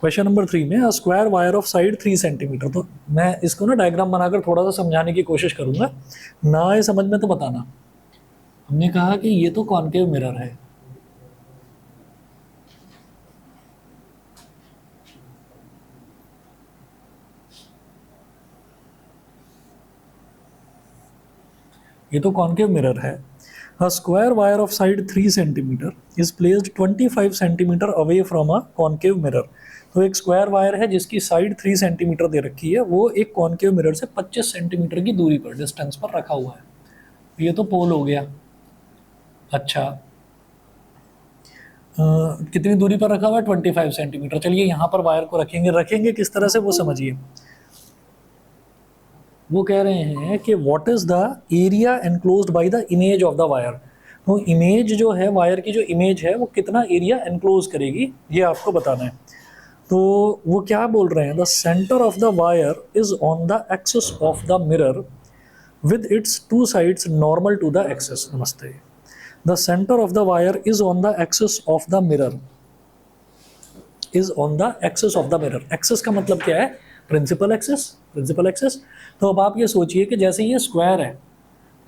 Question number 3 में, a square wire of side 3 centimetre. तो मैं इसको ना डायग्राम बनाकर थोड़ा सा समझाने की कोशिश करूंगा, ना आए समझ में तो बताना। हमने कहा कि ये तो कॉनकेव मिरर है, ये तो कॉनकेव मिरर है। A square wire of side 3 cm is placed 25 cm away from a concave mirror। तो एक स्क्वायर वायर है जिसकी साइड 3 सेंटीमीटर दे रखी है, वो एक कॉनकेव मिरर से 25 सेंटीमीटर की दूरी पर, डिस्टेंस पर रखा हुआ है। ये तो पोल हो गया। अच्छा, कितनी दूरी पर रखा हुआ है? 25 सेंटीमीटर। चलिए यहाँ पर वायर को रखेंगे किस तरह से वो समझिए। वो कह रहे हैं कि what is the area enclosed by the image of the wire. तो इमेज जो है, वायर की जो इमेज है, वो कितना एरिया एनक्लोज करेगी, ये आपको बताना है। तो वो क्या बोल रहे हैं, the centre of the wire is on the axis of the mirror with its two sides normal to the axis. नमस्ते। The centre of the wire is on the axis of the mirror, is on the axis of the mirror. Axis का मतलब क्या है? Principal axis, principal axis. तो अब आप ये सोचिए कि जैसे ये स्क्वायर है,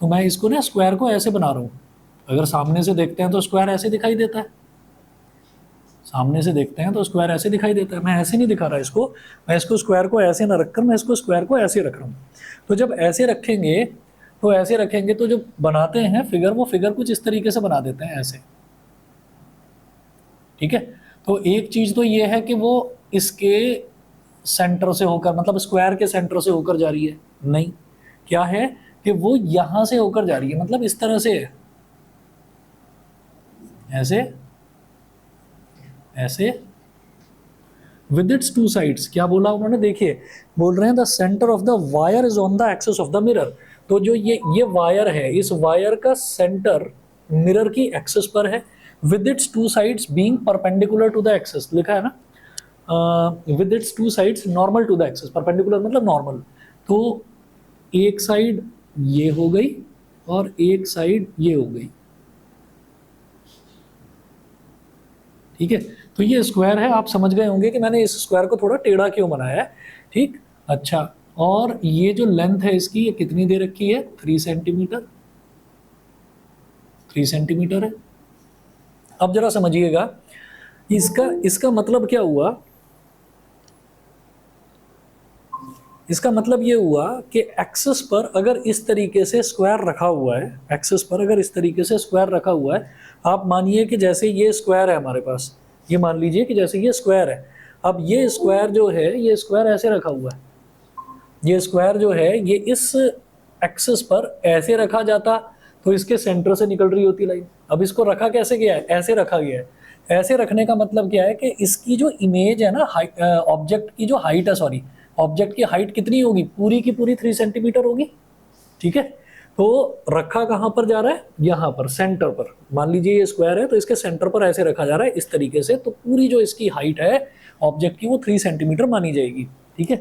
तो मैं इसको ना स्क्वायर को ऐसे बना रहा हूँ। अगर सामने से देखते हैं तो स्क्वायर ऐसे दिखाई देता है, सामने से देखते हैं तो स्क्वायर ऐसे दिखाई देता है। मैं ऐसे नहीं दिखा रहा इसको, मैं इसको स्क्वायर को ऐसे ना रखकर मैं इसको स्क्वायर को ऐसे रख रहा हूँ। तो जब ऐसे रखेंगे तो ऐसे रखेंगे तो जो बनाते हैं फिगर, वो फिगर कुछ इस तरीके से बना देते हैं, ऐसे। ठीक है। तो एक चीज तो ये है कि वो इसके सेंटर से होकर, मतलब स्क्वायर के सेंटर से होकर जा रही है, नहीं, क्या है कि वो यहां से होकर जा रही है, मतलब इस तरह से है, ऐसे ऐसे। विद इट्स टू साइड्स, क्या बोला उन्होंने? देखिए, बोल रहे हैं the centre of the wire is on the axis of the mirror. तो जो ये वायर है, इस वायर का सेंटर मिरर की एक्सिस पर है। With its two sides being perpendicular to the axis, लिखा है ना, with its two sides normal to the axis. Perpendicular मतलब नॉर्मल। तो एक साइड ये हो गई और एक साइड ये हो गई। ठीक है। तो ये स्क्वायर है, आप समझ गए होंगे कि मैंने इस स्क्वायर को थोड़ा टेढ़ा क्यों बनाया है। ठीक। अच्छा, और ये जो लेंथ है इसकी, ये कितनी दे रखी है? 3 सेंटीमीटर, 3 सेंटीमीटर है। अब जरा समझिएगा, इसका इसका मतलब क्या हुआ? इसका मतलब ये हुआ कि एक्सिस पर अगर इस तरीके से स्क्वायर रखा हुआ है, एक्सिस पर अगर इस तरीके से स्क्वायर रखा हुआ है, आप मानिए कि जैसे ये स्क्वायर है हमारे पास, ये मान लीजिए कि जैसे ये स्क्वायर है। अब ये स्क्वायर जो है, ये स्क्वायर ऐसे रखा हुआ है, ये स्क्वायर जो है ये इस एक्सिस पर ऐसे रखा जाता तो इसके सेंटर से निकल रही होती लाइन। अब इसको रखा कैसे गया है? ऐसे रखा गया है। ऐसे रखने का मतलब क्या है कि इसकी जो इमेज है ना, ऑब्जेक्ट की जो हाइट है, सॉरी, ऑब्जेक्ट की हाइट कितनी होगी? पूरी की पूरी 3 सेंटीमीटर होगी। ठीक है। तो रखा कहाँ पर जा रहा है? यहाँ पर, सेंटर पर। मान लीजिए ये स्क्वायर है तो इसके सेंटर पर ऐसे रखा जा रहा है, इस तरीके से। तो पूरी जो इसकी हाइट है ऑब्जेक्ट की, वो 3 सेंटीमीटर मानी जाएगी। ठीक है।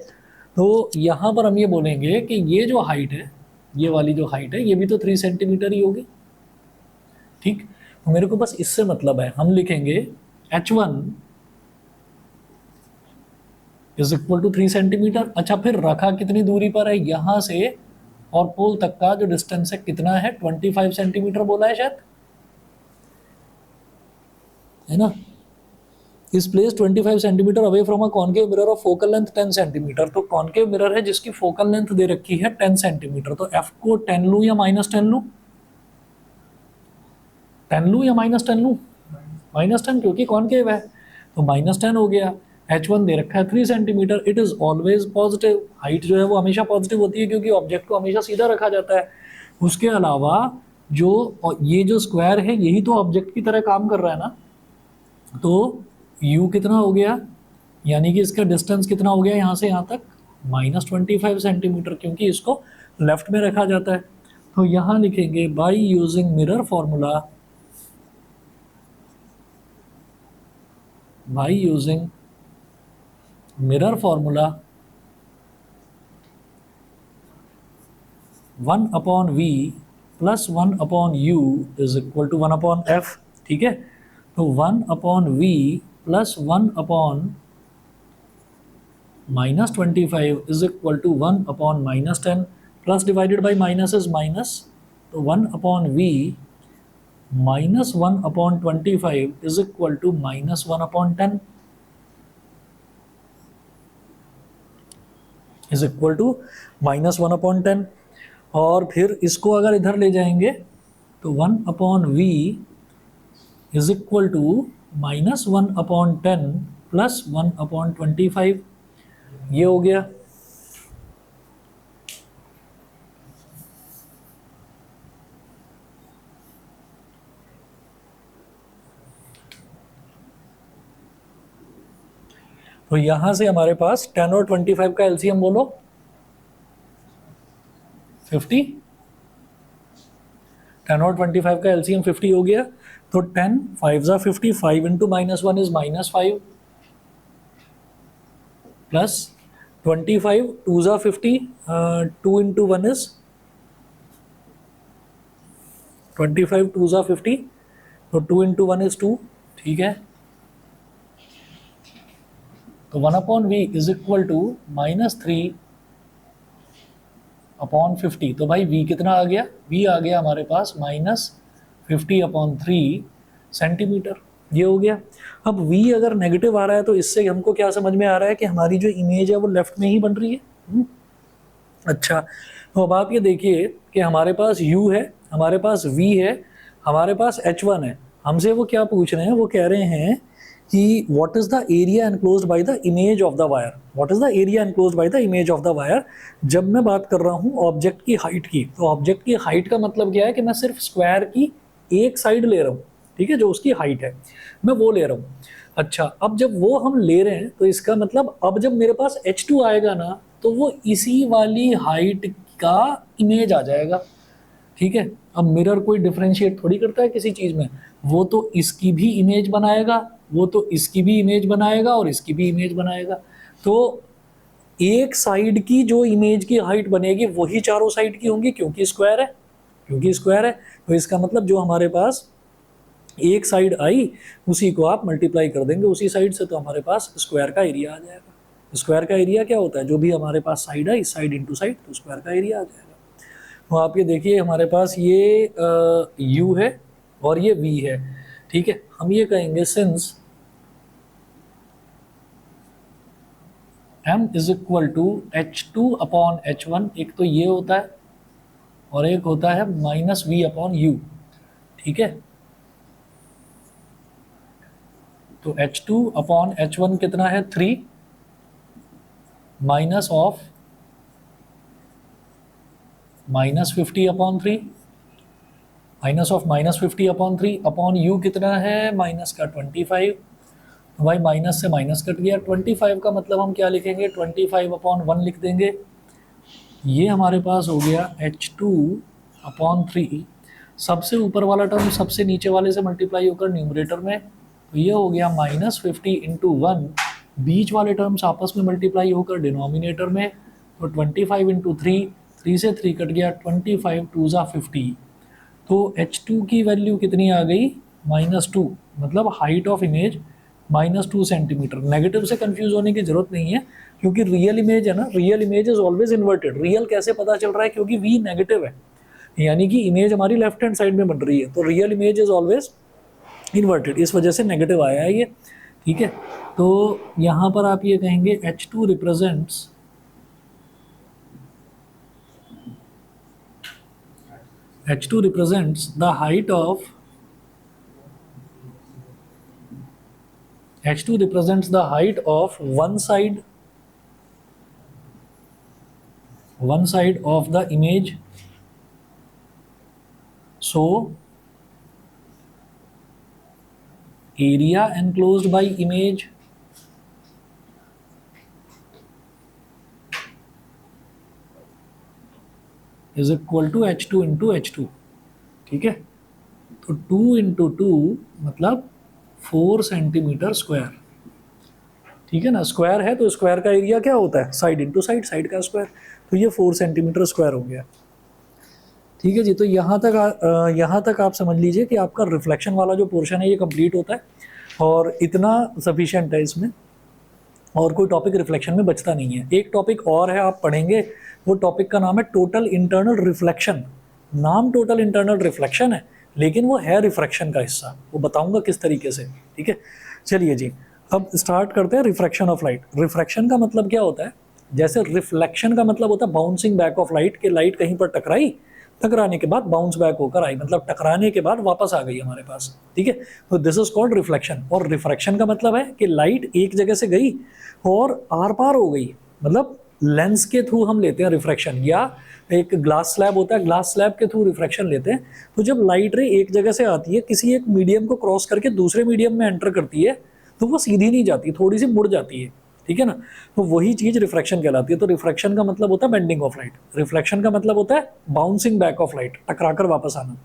तो यहाँ पर हम ये बोलेंगे कि ये जो हाइट है, ये वाली जो हाइट है, ये भी तो 3 सेंटीमीटर ही होगी। ठीक। तो मेरे को बस इससे मतलब है, हम लिखेंगे h1 is equal to 3 centimetre. अच्छा, फिर रखा कितनी दूरी पर है? यहां से और पोल तक का जो डिस्टेंस है कितना है? 25 सेंटीमीटर बोला है शायद, है ना। इस place 25 centimetre away from a concave mirror of focal length 10 centimetre. तो कॉनकेव मिरर है जिसकी फोकल लेंथ दे रखी है 10 सेंटीमीटर। तो एफ को 10 लूं या -10 लूं? 10 लूं या -10 लूं? -10, क्योंकि कॉनकेव है। तो -10 हो गया। h1 दे रखा है 3 centimetre. It is always positive. Height जो है वो हमेशा पॉजिटिव होती है, क्योंकि ऑब्जेक्ट को हमेशा सीधा रखा जाता है। उसके अलावा जो ये जो स्क्वायर है, यही तो ऑब्जेक्ट की तरह काम कर रहा है ना। तो u कितना हो गया, यानी कि इसका डिस्टेंस कितना हो गया यहाँ से यहाँ तक? -25 सेंटीमीटर, क्योंकि इसको लेफ्ट में रखा जाता है। तो यहाँ लिखेंगे by using mirror formula, by using mirror formula 1/v plus 1/u is equal to 1/f। ठीक है। तो 1/v plus 1/u -25 is equal to 1/-10 plus divided by minus is minus, तो 1/v -1/25 is equal to -1/10 is equal to -1/10। और फिर इसको अगर इधर ले जाएंगे तो 1/v is equal to -1/10 plus 1/25, ये हो गया। तो यहां से हमारे पास 10 और 25 का एलसीएम बोलो 50, 10 और 25 का एलसीएम 50 हो गया। तो 10 5 ज़ा 50, 5 इंटू -1 इज -5 प्लस 25 2 ज़ा 50, 2 इंटू 1 इज 25, 2 ज़ा 50, तो 2 इंटू 1 इज 2, ठीक है। तो 1/v इज इक्वल टू -3/50। तो भाई v कितना आ गया, v आ गया हमारे पास -50/3 सेंटीमीटर, ये हो गया। अब v अगर नेगेटिव आ रहा है तो इससे हमको क्या समझ में आ रहा है कि हमारी जो इमेज है वो लेफ्ट में ही बन रही है। अच्छा, तो अब आप ये देखिए कि हमारे पास u है, हमारे पास v है, हमारे पास h1 है। हमसे वो क्या पूछ रहे हैं, वो कह रहे हैं कि what is the area enclosed by the image of the wire, what is the area enclosed by the image of the wire. जब मैं बात कर रहा हूँ ऑब्जेक्ट की हाइट की, तो ऑब्जेक्ट की हाइट का मतलब क्या है कि मैं सिर्फ स्क्वायर की एक साइड ले रहा हूँ, ठीक है, जो उसकी हाइट है मैं वो ले रहा हूँ। अच्छा, अब जब वो हम ले रहे हैं तो इसका मतलब अब जब मेरे पास H2 आएगा ना, तो वो इसी वाली हाइट का इमेज आ जाएगा, ठीक है। अब मिरर कोई डिफरेंशिएट थोड़ी करता है किसी चीज़ में, वो तो इसकी भी इमेज बनाएगा, वो तो इसकी भी इमेज बनाएगा और इसकी भी इमेज बनाएगा। तो एक साइड की जो इमेज की हाइट बनेगी वही चारों साइड की होंगी, क्योंकि स्क्वायर है, क्योंकि स्क्वायर है। तो इसका मतलब जो हमारे पास एक साइड आई उसी को आप मल्टीप्लाई कर देंगे उसी साइड से, तो हमारे पास स्क्वायर का एरिया आ जाएगा। स्क्वायर का एरिया क्या होता है, जो भी हमारे पास साइड आई, साइड इंटू साइड, तो स्क्वायर का एरिया आ जाएगा। तो आप ये देखिए हमारे पास ये u है और ये v है, ठीक है। हम ये कहेंगे since m is equal to h2/h1, एक तो ये होता है और एक होता है -v/u, ठीक है। तो h2/h1 कितना है 3 minus of -50/3 minus of -50/3 upon u कितना है माइनस का 25। तो भाई माइनस से माइनस कट गया, 25 का मतलब हम क्या लिखेंगे 25/1 लिख देंगे। ये हमारे पास हो गया h2/3, सबसे ऊपर वाला टर्म सबसे नीचे वाले से मल्टीप्लाई होकर न्यूमरेटर में, तो ये हो गया -50 इंटू 1, बीच वाले टर्म्स आपस में मल्टीप्लाई होकर डिनोमिनेटर में, तो 25 इंटू 3, 3 से 3 कट गया, 25 2 ज़ा 50। तो h2 की वैल्यू कितनी आ गई -2, मतलब height of image -2 centimetre. Negative से कंफ्यूज होने की जरूरत नहीं है, क्योंकि रियल इमेज है ना, real image is always inverted. Real कैसे पता चल रहा है, क्योंकि v नेगेटिव है, यानी कि इमेज हमारी लेफ्ट हैंड साइड में बन रही है, तो real image is always inverted, इस वजह से नेगेटिव आया है ये, ठीक है। तो यहाँ पर आप ये कहेंगे h2 represents the height of H2 represents the height of one side of the image. So area enclosed by image is equal to H2 into H2, ठीक है। तो 2 इंटू 2 मतलब 4 सेंटीमीटर स्क्वायर, ठीक है ना। स्क्वायर है तो स्क्वायर का एरिया क्या होता है, साइड इंटू साइड, साइड का स्क्वायर, तो ये 4 सेंटीमीटर स्क्वायर हो गया, ठीक है जी। तो यहाँ तक आप समझ लीजिए कि आपका रिफ्लेक्शन वाला जो पोर्शन है ये कंप्लीट होता है, और इतना सफिशिएंट है इसमें। और कोई टॉपिक रिफ्लेक्शन में बचता नहीं है। एक टॉपिक और है, आप पढ़ेंगे, वो टॉपिक का नाम है टोटल इंटरनल रिफ्लेक्शन। नाम टोटल इंटरनल रिफ्लेक्शन है, लेकिन वो है रिफ्रैक्शन का हिस्सा, वो बताऊंगा किस तरीके से। ठीक है, चलिए जी, अब स्टार्ट करते हैं रिफ्रैक्शन ऑफ लाइट। रिफ्रैक्शन का मतलब क्या होता है? जैसे रिफ्लेक्शन का मतलब होता है बाउंसिंग बैक ऑफ लाइट, कि लाइट कहीं पर टकराई, टकराने के बाद बाउंस बैक होकर आई, मतलब टकराने के बाद वापस आ गई हमारे पास। ठीक है, तो दिस इज कॉल्ड रिफ्लेक्शन। और रिफ्रैक्शन का मतलब है कि लाइट एक जगह से गई और आर पार हो गई, मतलब लेंस के थ्रू हम लेते हैं रिफ्रैक्शन, या एक ग्लास स्लैब होता है, ग्लास स्लैब के थ्रू रिफ्रैक्शन लेते हैं। तो जब लाइट रे एक जगह से आती है, किसी एक मीडियम को क्रॉस करके दूसरे मीडियम में एंटर करती है, तो वो सीधी नहीं जाती, थोड़ी सी मुड़ जाती है। ठीक है ना, तो वही चीज रिफ्रैक्शन कहलाती है। तो रिफ्रैक्शन का मतलब होता है बेंडिंग ऑफ लाइट, रिफ्लेक्शन का मतलब होता है बाउंसिंग बैक ऑफ लाइट, टकराकर वापस आना।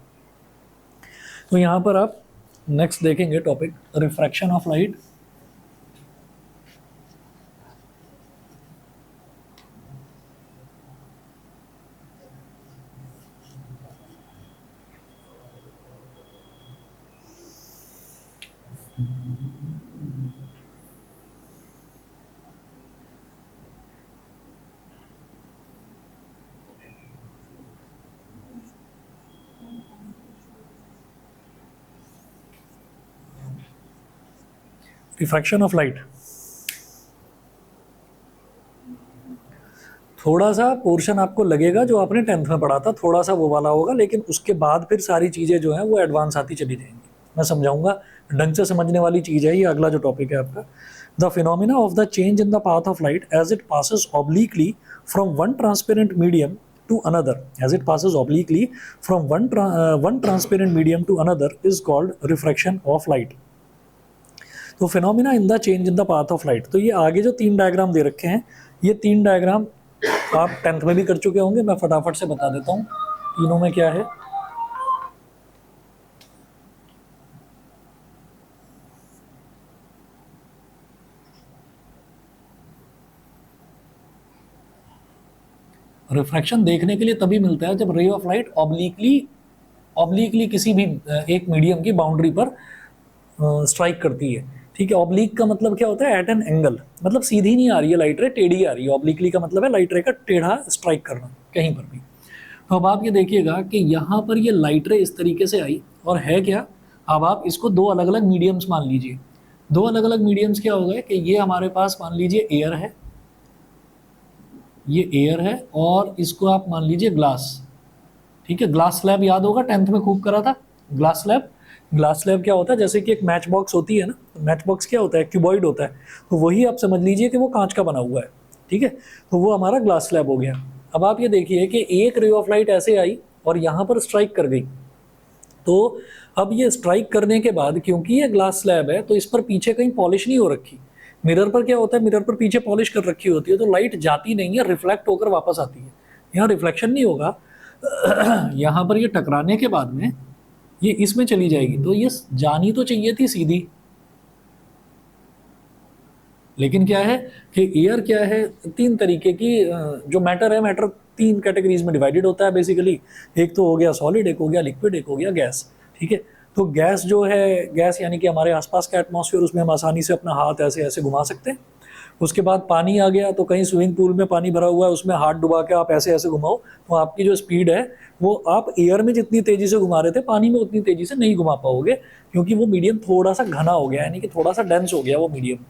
तो यहां पर आप नेक्स्ट देखेंगे topic refraction of light. Refraction of light थोड़ा सा पोर्शन आपको लगेगा जो आपने 10th में पढ़ा था, थोड़ा सा वो वाला होगा, लेकिन उसके बाद फिर सारी चीज़ें जो हैं वो एडवांस आती चली जाएंगी। मैं समझाऊंगा, ढंग से समझने वाली चीज़ है ये। अगला जो टॉपिक है आपका, the phenomena of the change in the path of light as it passes obliquely from one transparent medium to another, as it passes obliquely from one transparent medium to another is called refraction of light. तो phenomena in the change in the path of light. तो ये आगे जो 3 diagram दे रखे हैं, ये 3 diagram आप 10th में भी कर चुके होंगे, मैं फटाफट से बता देता हूँ तीनों में क्या है। रिफ्रैक्शन देखने के लिए तभी मिलता है जब रे ऑफ लाइट ऑब्लिकली किसी भी एक मीडियम की बाउंड्री पर स्ट्राइक करती है। ठीक है, ऑब्लिक का मतलब क्या होता है? एट एन एंगल, मतलब सीधी नहीं आ रही है लाइट रे, टेढ़ी आ रही है। ऑब्लिकली का मतलब है लाइट रे का टेढ़ा स्ट्राइक करना कहीं पर भी। तो अब आप ये देखिएगा कि यहाँ पर ये लाइट रे इस तरीके से आई, और है क्या, अब आप इसको 2 अलग अलग मीडियम्स मान लीजिए। 2 अलग अलग मीडियम्स क्या हो गए कि ये हमारे पास मान लीजिए एयर है, ये एयर है, और इसको आप मान लीजिए ग्लास। ठीक है, ग्लास स्लैब याद होगा, 10th में खूब करा था ग्लास स्लैब। ग्लास स्लैब क्या होता है? जैसे कि एक मैच बॉक्स होती है ना, तो मैच बॉक्स क्या होता है? क्यूबॉइड होता है। तो वही आप समझ लीजिए कि वो कांच का बना हुआ है। ठीक है, तो वो हमारा ग्लास स्लैब हो गया। अब आप ये देखिए कि एक रे ऑफ लाइट ऐसे आई और यहाँ पर स्ट्राइक कर गई। तो अब ये स्ट्राइक करने के बाद, क्योंकि ये ग्लास स्लैब है, तो इस पर पीछे कहीं पॉलिश नहीं हो रखी। मिरर पर क्या होता है? मिरर पर पीछे पॉलिश कर रखी होती है, तो लाइट जाती नहीं है, रिफ्लेक्ट होकर वापस आती है। यहाँ रिफ्लेक्शन नहीं होगा। यहाँ पर ये टकराने के बाद में ये इसमें चली जाएगी, तो ये जानी तो चाहिए थी सीधी, लेकिन क्या है कि एयर क्या है, 3 तरीके की जो मैटर है, मैटर 3 कैटेगरीज में डिवाइडेड होता है बेसिकली। एक तो हो गया सॉलिड, एक हो गया लिक्विड, एक हो गया गैस। ठीक है, तो गैस जो है, गैस यानी कि हमारे आसपास का एटमॉस्फेयर, उसमें हम आसानी से अपना हाथ ऐसे ऐसे घुमा सकते हैं। उसके बाद पानी आ गया, तो कहीं स्विमिंग पूल में पानी भरा हुआ है, उसमें हाथ डुबा के आप ऐसे ऐसे घुमाओ, तो आपकी जो स्पीड है वो आप एयर में जितनी तेजी से घुमा रहे थे, पानी में उतनी तेजी से नहीं घुमा पाओगे, क्योंकि वो मीडियम थोड़ा सा घना हो गया, यानी कि थोड़ा सा डेंस हो गया वो मीडियम।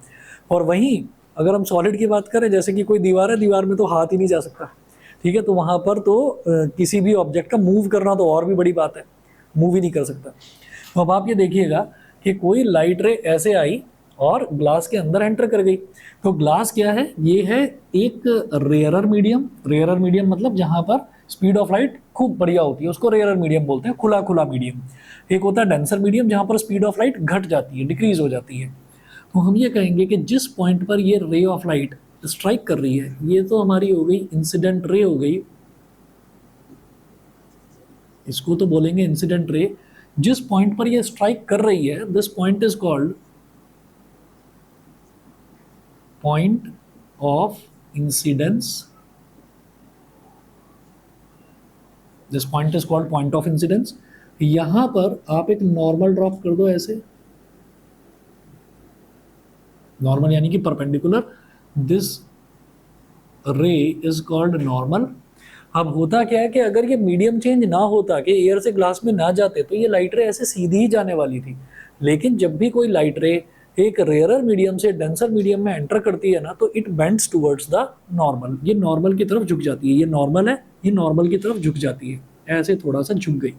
और वहीं अगर हम सॉलिड की बात करें, जैसे कि कोई दीवार है, दीवार में तो हाथ ही नहीं जा सकता। ठीक है, तो वहाँ पर तो किसी भी ऑब्जेक्ट का मूव करना तो और भी बड़ी बात है, मूव ही नहीं कर सकता। तो अब आप ये देखिएगा कि कोई लाइट रे ऐसे आई और ग्लास के अंदर एंटर कर गई। तो ग्लास क्या है? ये है एक रेयरर मीडियम। रेयरर मीडियम मतलब जहाँ पर स्पीड ऑफ लाइट खूब बढ़िया होती है, उसको रेयरर मीडियम बोलते हैं, खुला खुला मीडियम। एक होता है डेंसर मीडियम, जहाँ पर स्पीड ऑफ लाइट घट जाती है, डिक्रीज हो जाती है। तो हम ये कहेंगे कि जिस पॉइंट पर ये रे ऑफ लाइट स्ट्राइक कर रही है, ये तो हमारी हो गई इंसिडेंट रे हो गई, इसको तो बोलेंगे इंसिडेंट रे। जिस पॉइंट पर ये स्ट्राइक कर रही है, this point is called point of incidence. This point is called point of incidence. यहां पर आप एक नॉर्मल ड्रॉप कर दो ऐसे, नॉर्मल यानी कि परपेंडिकुलर, दिस रे इज कॉल्ड नॉर्मल। अब होता क्या है कि अगर ये मीडियम चेंज ना होता, कि एयर से ग्लास में ना जाते, तो ये लाइट रे ऐसे सीधी ही जाने वाली थी। लेकिन जब भी कोई लाइट रे एक रेयरर मीडियम से डेंसर मीडियम में एंटर करती है ना, तो it bends towards the normal. ये नॉर्मल की तरफ झुक जाती है। ये नॉर्मल है, ये नॉर्मल की तरफ झुक जाती है, ऐसे थोड़ा सा झुक गई।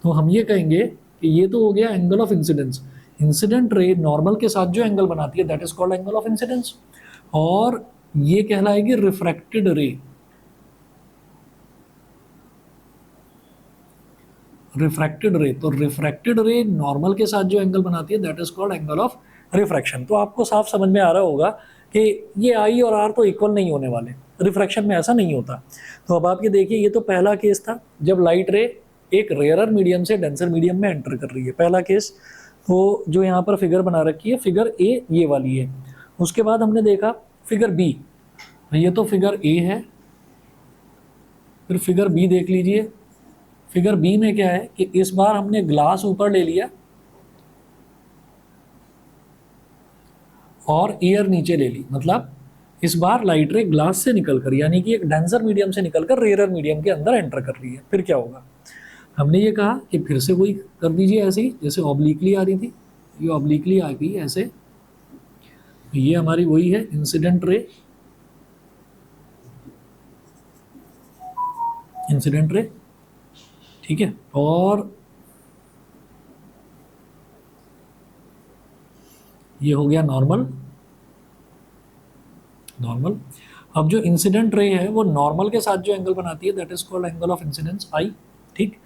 तो हम ये कहेंगे कि ये तो हो गया angle of incidence. Incident ray normal के साथ जो एंगल बनाती है that is called angle of incidence. और ये कहलाएगी रिफ्रैक्टेड रे। रिफ्रैक्टेड रे, तो रिफ्रैक्टेड रे नॉर्मल के साथ जो एंगल बनाती है that is called angle of refraction. तो आपको साफ समझ में आ रहा होगा कि ये आई और आर तो इक्वल नहीं होने वाले, रिफ्रैक्शन में ऐसा नहीं होता। तो अब आप ये देखिए, ये तो पहला केस था जब लाइट रे एक रेयरर मीडियम से डेंसर मीडियम में एंटर कर रही है, पहला केस। तो जो यहाँ पर फिगर बना रखी है, फिगर ए ये वाली है। उसके बाद हमने देखा फिगर बी, ये तो फिगर ए है। फिर फिगर बी देख लीजिए। फिगर बी में क्या है कि इस बार हमने ग्लास ऊपर ले लिया और एयर नीचे ले ली। मतलब इस बार लाइट रे ग्लास से निकलकर, यानी कि एक डेंसर मीडियम से निकलकर रेयरर मीडियम के अंदर एंटर कर रही है। फिर क्या होगा, हमने ये कहा कि फिर से वही कर दीजिए, ऐसे ही जैसे ऑब्लिकली आ रही थी, ये ऑब्लिकली आ गई ऐसे। ये हमारी वही है इंसिडेंट रे, इंसिडेंट रे, ठीक है। और ये हो गया नॉर्मल, नॉर्मल। अब जो इंसिडेंट रे है वो नॉर्मल के साथ जो एंगल बनाती है that is called angle of incidence I, ठीक।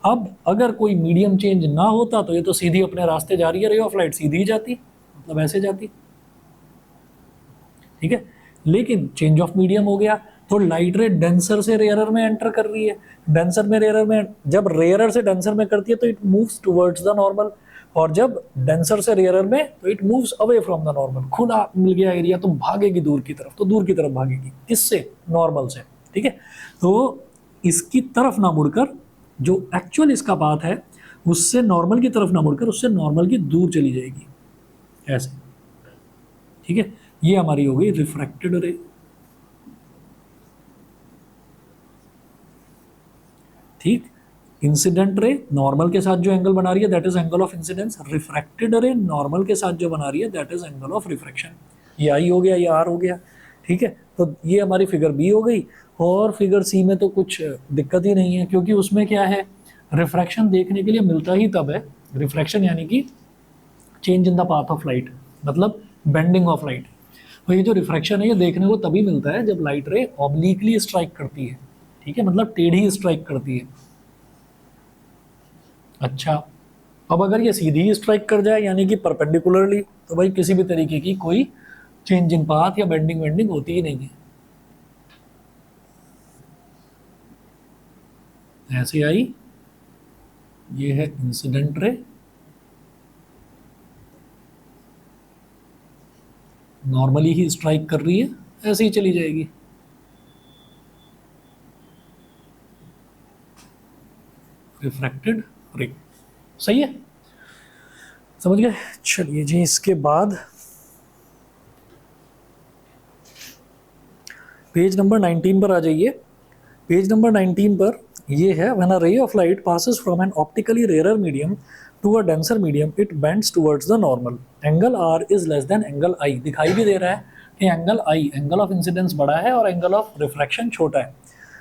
अब अगर कोई मीडियम चेंज ना होता तो ये तो सीधी अपने रास्ते जा रही है, रे ऑफ लाइट सीधी जाती, मतलब ऐसे जाती, ठीक है। लेकिन चेंज ऑफ मीडियम हो गया तो लाइट रे डेंसर से रेयरर में एंटर कर रही है। डेंसर में रेयरर में, जब रेयरर से डेंसर में करती है तो it moves towards the normal, और जब डेंसर से रेयरर में तो it moves away from the normal. खुला मिल गया एरिया तो भागेगी दूर की तरफ, तो दूर की तरफ भागेगी, किससे, नॉर्मल से, ठीक है। तो इसकी तरफ ना मुड़कर, जो एक्चुअल इसका पाथ है उससे नॉर्मल की तरफ ना मुड़कर उससे नॉर्मल की दूर चली जाएगी, ऐसे, ठीक है। ये हमारी हो गई रिफ्रैक्टेड रे, ठीक। इंसिडेंट रे नॉर्मल के साथ जो एंगल बना रही है that is angle of incidence. Refracted रे नॉर्मल के साथ जो बना रही है that is angle of refraction. ये आई हो गया, ये आर हो गया, ठीक है। तो ये हमारी फिगर बी हो गई। और फिगर सी में तो कुछ दिक्कत ही नहीं है, क्योंकि उसमें क्या है, रिफ्रैक्शन देखने के लिए मिलता ही तब है, रिफ्रैक्शन यानी कि change in the path of light, मतलब बेंडिंग ऑफ लाइट। तो ये जो रिफ्रैक्शन है ये देखने को तभी मिलता है जब लाइट रे ऑब्लिकली स्ट्राइक करती है, ठीक है, मतलब टेढ़ी स्ट्राइक करती है। अच्छा, अब अगर ये सीधी स्ट्राइक कर जाए यानी कि परपेंडिकुलरली, तो भाई किसी भी तरीके की कोई चेंज इन पाथ या बेंडिंग वेंडिंग होती ही नहीं है। ऐसे आई, ये है इंसिडेंट रे, नॉर्मली ही स्ट्राइक कर रही है, ऐसे ही चली जाएगी। रिफ्रैक्टेड रे, सही है, समझ गए। चलिए जी, इसके बाद पेज नंबर 19 पर आ जाइए। पेज नंबर 19 पर ये है, when a ray of light passes from an optically rare medium to a denser medium it bends towards the normal, angle are is less than angle I. दिखाई भी दे रहा है कि angle I, angle of incidence बड़ा है और angle of refraction छोटा है।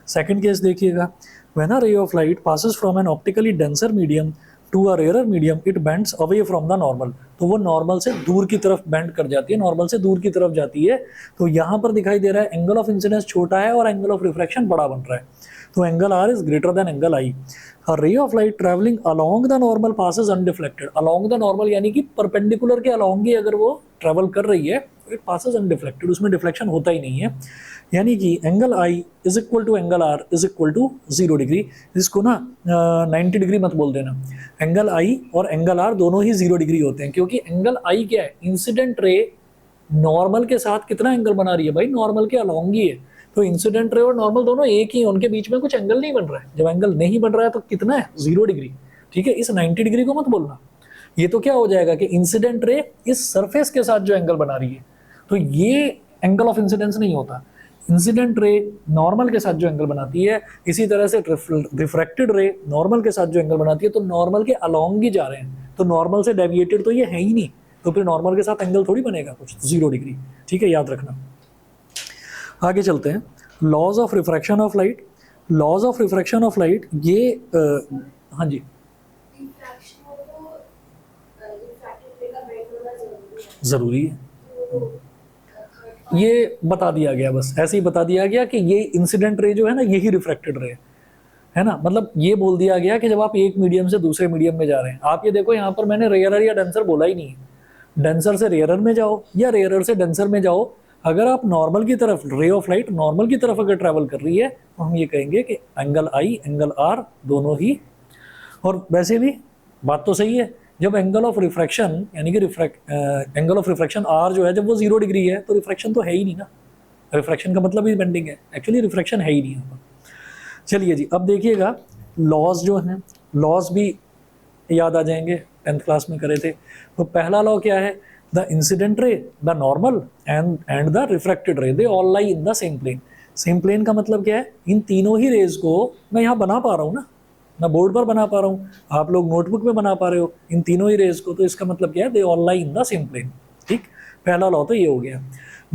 सेकंड केस देखिएगा, when a ray of light passes from an optically denser medium to a rare medium it bends away from the normal, तो वो normal से दूर की तरफ बेंड कर जाती है, नॉर्मल से दूर की तरफ जाती है। तो यहाँ पर दिखाई दे रहा है एंगल ऑफ इंसिडेंस छोटा है और एंगल ऑफ रिफ्रैक्शन बड़ा बन रहा है, तो angle are is greater than angle i. A ray of light traveling along the normal passes undeflected. Along the normal यानी कि परपेंडिकुलर के along ही अगर वो ट्रेवल कर रही है, it passes undeflected, उसमें डिफ्लेक्शन होता ही नहीं है। यानी कि angle i is equal to angle are is equal to 0 degree. इसको ना 90 डिग्री मत बोल देना, एंगल आई और एंगल आर दोनों ही 0 डिग्री होते हैं, क्योंकि एंगल आई क्या है, इंसिडेंट रे नॉर्मल के साथ कितना एंगल बना रही है भाई, नॉर्मल के अलॉन्ग ही है। तो इंसिडेंट रे और नॉर्मल दोनों एक ही, उनके बीच में कुछ एंगल नहीं बन रहा है। जब एंगल नहीं बन रहा है तो कितना है, 0 डिग्री, ठीक है। इस 90 डिग्री को मत बोलना, ये तो क्या हो जाएगा कि इंसिडेंट रे इस सरफेस के साथ जो एंगल बना रही है, तो ये एंगल ऑफ इंसिडेंस नहीं होता। इंसिडेंट रे नॉर्मल के साथ जो एंगल बनाती है, इसी तरह से रिफ्रैक्टेड रे नॉर्मल के साथ जो एंगल बनाती है, तो नॉर्मल के अलोंग ही जा रहे हैं, तो नॉर्मल से डेविएटेड तो ये है ही नहीं, तो फिर नॉर्मल के साथ एंगल थोड़ी बनेगा कुछ, 0 डिग्री। ठीक है, याद रखना। आगे चलते हैं, laws of refraction of light. Laws of refraction of light ये हाँ जी ज़रूरी है, ये बता दिया गया, बस ऐसे ही बता दिया गया कि ये इंसिडेंट रे जो है ना, यही रिफ्रैक्टेड रे है ना। मतलब ये बोल दिया गया कि जब आप एक मीडियम से दूसरे मीडियम में जा रहे हैं, आप ये देखो यहाँ पर मैंने रेयरर या डेंसर बोला ही नहीं है। डेंसर से रेयरर में जाओ या रेयरर से डेंसर में जाओ, अगर आप नॉर्मल की तरफ, रे ऑफ लाइट नॉर्मल की तरफ अगर ट्रैवल कर रही है, तो हम ये कहेंगे कि एंगल आई एंगल आर दोनों ही। और वैसे भी बात तो सही है, जब एंगल ऑफ रिफ्रैक्शन यानी कि एंगल ऑफ रिफ्रैक्शन आर जो है, जब वो 0 डिग्री है, तो रिफ्रैक्शन तो है ही नहीं ना। रिफ्रैक्शन का मतलब ही बेंडिंग है, एक्चुअली रिफ्रैक्शन है ही नहीं यहाँ पर। चलिए जी, अब देखिएगा लॉज जो हैं, लॉज भी याद आ जाएंगे, 10th क्लास में करे थे। तो पहला लॉ क्या है, the incident ray, the normal and the refracted ray, they all lie in the same plane. Same plane का मतलब क्या है, इन तीनों ही रेज को मैं यहाँ बना पा रहा हूँ ना, मैं बोर्ड पर बना पा रहा हूँ, आप लोग नोटबुक में बना पा रहे हो इन तीनों ही रेज को, तो इसका मतलब क्या है, they all lie in the same plane. ठीक, पहला लॉ तो ये हो गया।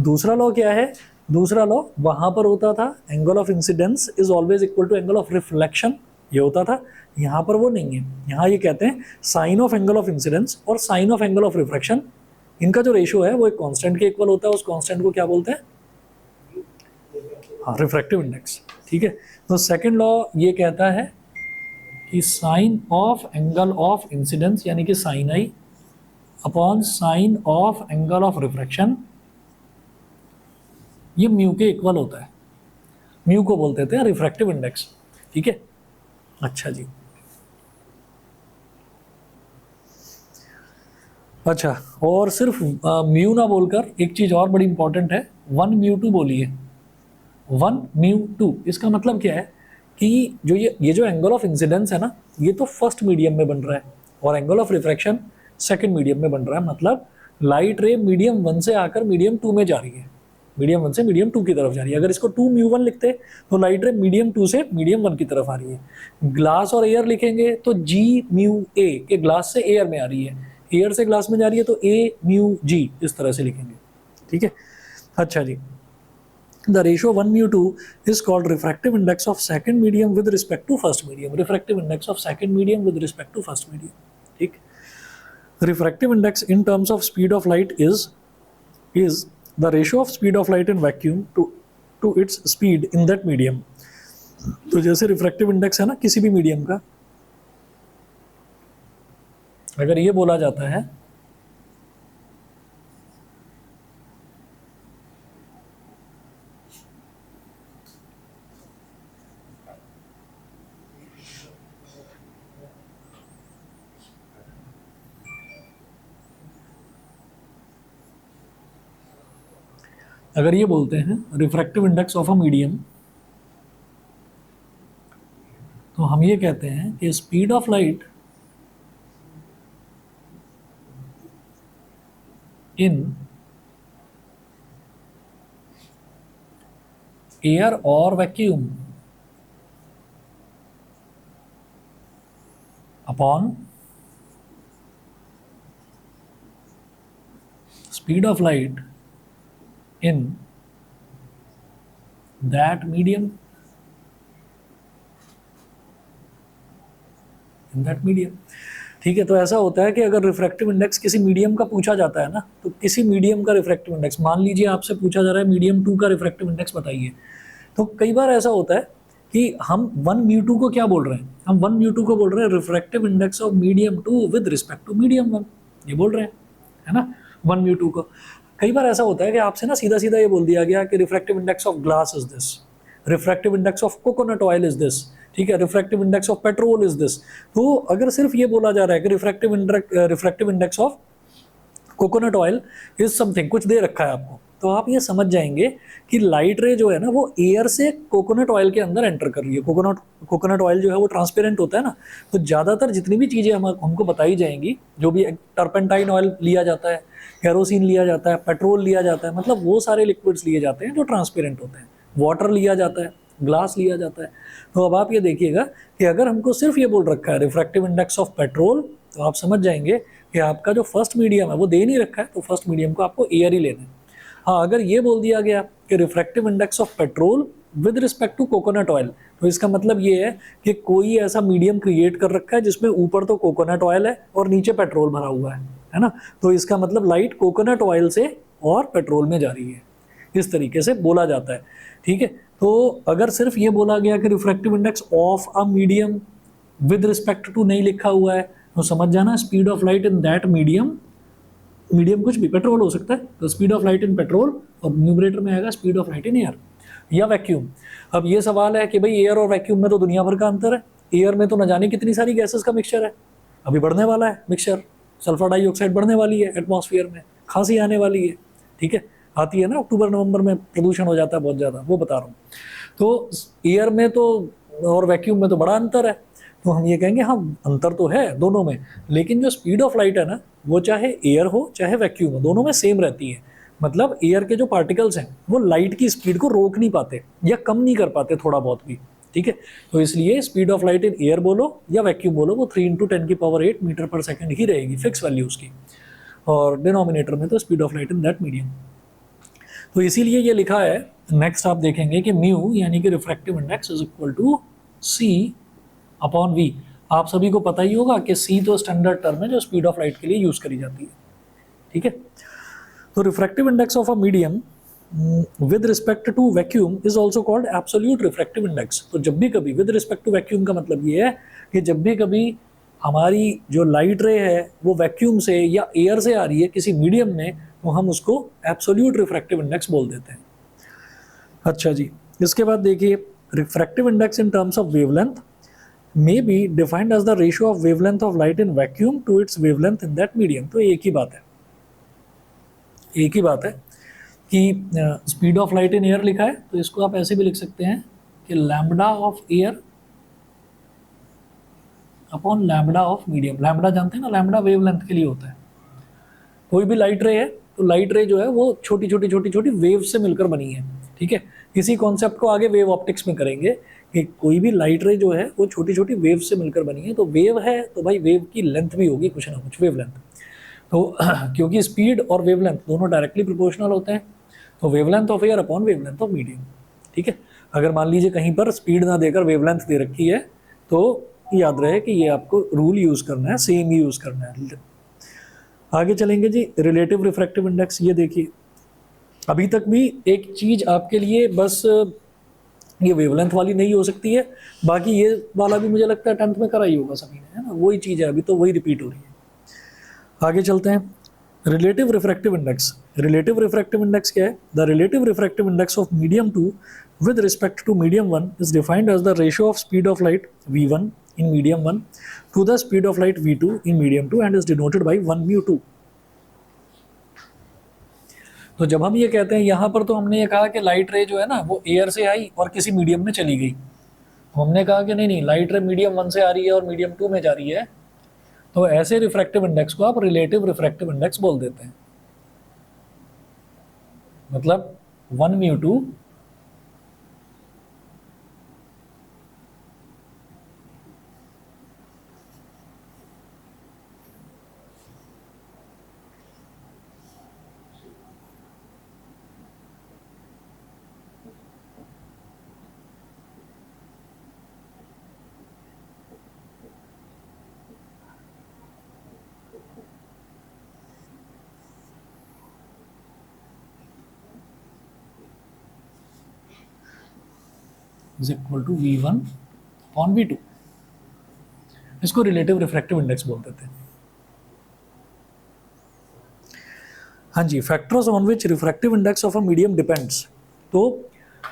दूसरा लॉ क्या है, दूसरा लॉ वहाँ पर होता था angle of incidence is always equal to angle of reflection, ये होता था। यहाँ पर वो नहीं है, यहाँ ये कहते हैं sine of angle of incidence और sine of angle of refraction, इनका जो रेशियो है वो एक कांस्टेंट के इक्वल होता है। उस कांस्टेंट को क्या बोलते हैं, हाँ, रिफ्रैक्टिव इंडेक्स। ठीक है, तो सेकंड लॉ ये कहता है कि sine of angle of incidence यानी कि sine I upon sine of angle of refraction, ये म्यू के इक्वल होता है। म्यू को बोलते थे रिफ्रैक्टिव इंडेक्स। ठीक है, अच्छा जी, अच्छा, और सिर्फ म्यू ना बोलकर एक चीज और बड़ी इंपॉर्टेंट है, 1 म्यू 2 बोलिए। 1 म्यू 2 इसका मतलब क्या है कि जो ये जो एंगल ऑफ इंसिडेंस है ना, ये तो फर्स्ट मीडियम में बन रहा है और angle of refraction second medium में बन रहा है। मतलब लाइट रे मीडियम 1 से आकर मीडियम 2 में जा रही है, मीडियम 1 से मीडियम 2 की तरफ जा रही है। अगर इसको 2 म्यू 1 लिखते तो लाइट रे मीडियम 2 से मीडियम 1 की तरफ आ रही है। ग्लास और एयर लिखेंगे तो जी म्यू ए, के ग्लास से एयर में आ रही है, एयर से ग्लास में जा रही है तो ए म्यू जी, इस तरह से लिखेंगे। ठीक है, अच्छा जी, the ratio 1 mu 2 is called refractive index of second medium with respect to first medium, refractive index of second medium with respect to first medium. ठीक, refractive index in terms of speed of light is the ratio of speed of light in vacuum to its speed in that medium. तो जैसे refractive index है ना किसी भी medium का, अगर ये बोला जाता है अगर ये बोलते हैं refractive index of a medium, तो हम ये कहते हैं कि speed of light in air और vacuum upon speed of light in that medium, in that medium। ठीक है, तो ऐसा होता है कि अगर रिफ्रैक्टिव इंडेक्स किसी मीडियम का पूछा जाता है ना, तो किसी मीडियम का रिफ्रैक्टिव इंडेक्स, मान लीजिए आपसे पूछा जा रहा है मीडियम 2 का रिफ्रैक्टिव इंडेक्स बताइए, तो कई बार ऐसा होता है कि हम 1 म्यू 2 को क्या बोल रहे हैं, हम 1 म्यू 2 को बोल रहे हैं refractive index of medium 2 with respect to medium 1, ये बोल रहे हैं, है ना, 1 म्यू 2 को। कई बार ऐसा होता है कि आपसे ना सीधा सीधा ये बोल दिया गया कि refractive index of glass is this, refractive index of coconut oil is this, ठीक है, refractive index of petrol is this. तो अगर सिर्फ ये बोला जा रहा है कि refractive index of coconut oil is something, कुछ दे रखा है आपको, तो आप ये समझ जाएंगे कि लाइट रे जो है ना वो एयर से कोकोनट ऑयल के अंदर एंटर कर रही है। कोकोनट ऑयल जो है वो ट्रांसपेरेंट होता है ना, तो ज़्यादातर जितनी भी चीज़ें हमको बताई जाएंगी, जो भी टर्पेंटाइन ऑयल लिया जाता है, केरोसिन लिया जाता है, पेट्रोल लिया जाता है, मतलब वो सारे लिक्विड्स लिए जाते हैं जो ट्रांसपेरेंट होते हैं, वाटर लिया जाता है, ग्लास लिया जाता है। तो अब आप ये देखिएगा कि अगर हमको सिर्फ ये बोल रखा है रिफ्रैक्टिव इंडेक्स ऑफ पेट्रोल, तो आप समझ जाएंगे कि आपका जो फर्स्ट मीडियम है वो दे नहीं रखा है, तो फर्स्ट मीडियम को आपको एयर ही लेना है। हाँ, अगर ये बोल दिया गया कि refractive index of petrol with respect to coconut oil, तो इसका मतलब ये है कि कोई ऐसा मीडियम क्रिएट कर रखा है जिसमें ऊपर तो कोकोनट ऑयल है और नीचे पेट्रोल भरा हुआ है ना, तो इसका मतलब लाइट कोकोनट ऑयल से और पेट्रोल में जा रही है, इस तरीके से बोला जाता है। ठीक है, तो अगर सिर्फ ये बोला गया कि refractive index of a medium with respect to नहीं लिखा हुआ है, तो समझ जाना speed of light in that medium, medium कुछ भी, पेट्रोल हो सकता है, तो speed of light in petrol, और न्यूमरेटर में आएगा speed of light in air या वैक्यूम। अब ये सवाल है कि भाई एयर और वैक्यूम में तो दुनिया भर का अंतर है। एयर में तो न जाने कितनी सारी गैसेस का मिक्सचर है, अभी बढ़ने वाला है मिक्सचर, सल्फर डाइऑक्साइड बढ़ने वाली है एटमॉस्फेयर में, खांसी आने वाली है। ठीक है, आती है ना अक्टूबर नवंबर में, प्रदूषण हो जाता है बहुत ज़्यादा, वो बता रहा हूँ। तो एयर में तो और वैक्यूम में तो बड़ा अंतर है, तो हम ये कहेंगे हाँ अंतर तो है दोनों में, लेकिन जो स्पीड ऑफ लाइट है ना वो चाहे एयर हो चाहे वैक्यूम हो, दोनों में सेम रहती है। मतलब एयर के जो पार्टिकल्स हैं वो लाइट की स्पीड को रोक नहीं पाते या कम नहीं कर पाते थोड़ा बहुत भी। ठीक है, तो इसलिए speed of light in air बोलो या वैक्यूम बोलो, वो 3 × 10⁸ मीटर पर सेकेंड ही रहेगी, फिक्स वैल्यू उसकी, और डिनोमिनेटर में तो speed of light in that medium. तो इसीलिए ये लिखा है, नेक्स्ट आप देखेंगे कि म्यू यानी कि refractive index is equal to c upon v. आप सभी को पता ही होगा कि सी तो स्टैंडर्ड टर्म है जो स्पीड ऑफ लाइट के लिए यूज करी जाती है। ठीक है, तो refractive index of a medium with respect to vacuum is also called absolute refractive index. तो जब भी कभी विद रिस्पेक्ट टू वैक्यूम का मतलब ये है कि जब भी कभी हमारी जो लाइट रे है वो वैक्यूम से या एयर से आ रही है किसी मीडियम में, तो हम उसको एब्सोल्यूट रिफ्रैक्टिव इंडेक्स बोल देते हैं। अच्छा जी, इसके बाद देखिए refractive index in terms of wavelength may be defined as the ratio of wavelength of light in vacuum to its wavelength in that medium। तो एक ही बात है कि speed of light in air लिखा है, तो इसको आप ऐसे भी लिख सकते हैं कि lambda of air upon lambda of medium. Lambda जानते हैं ना, लैम्बडा वेवलेंथ के लिए होता है। कोई भी लाइट रे है तो लाइट रे जो है वो छोटी छोटी वेव से मिलकर बनी है। ठीक है, इसी कॉन्सेप्ट को आगे वेव ऑप्टिक्स में करेंगे कि कोई भी लाइट रे जो है वो छोटी छोटी वेव से मिलकर बनी है। तो वेव है तो भाई वेव की लेंथ भी होगी कुछ ना कुछ, वेव लेंथ। तो क्योंकि स्पीड और वेव लेंथ दोनों डायरेक्टली प्रोपोर्शनल होते हैं, तो wave length of air upon wave length of medium. ठीक है, अगर मान लीजिए कहीं पर स्पीड ना देकर वेव लेंथ दे रखी है तो याद रहे कि ये आपको रूल यूज़ करना है, सेम ही यूज़ करना है। आगे चलेंगे जी, रिलेटिव रिफ्रैक्टिव इंडेक्स। ये देखिए अभी तक भी एक चीज़ आपके लिए बस ये वेवलेंथ वाली नहीं हो सकती है, बाकी ये वाला भी मुझे लगता है 10th में करा ही होगा सभी ने, है ना, वही चीज़ है, अभी तो वही रिपीट हो रही है। आगे चलते हैं, relative refractive index. Relative refractive index क्या है? The relative refractive index of medium 2 with respect to medium 1 is defined as the ratio of speed of light v1 in medium 1 to the speed of light v2 in medium 2 and is denoted by 1 mu 2। तो जब हम ये कहते हैं, यहाँ पर तो हमने ये कहा कि लाइट रे जो है ना वो एयर से आई और किसी मीडियम में चली गई। हमने कहा कि नहीं लाइट रे मीडियम 1 से आ रही है और मीडियम 2 में जा रही है, तो ऐसे रिफ्रैक्टिव इंडेक्स को आप रिलेटिव रिफ्रैक्टिव इंडेक्स बोल देते हैं। मतलब 1 mu 2 is equal to v1 upon v2। इसको रिलेटिव रिफ्रैक्टिव इंडेक्स बोल देते हैं। हाँ जी, factors on which refractive index of a medium depends. तो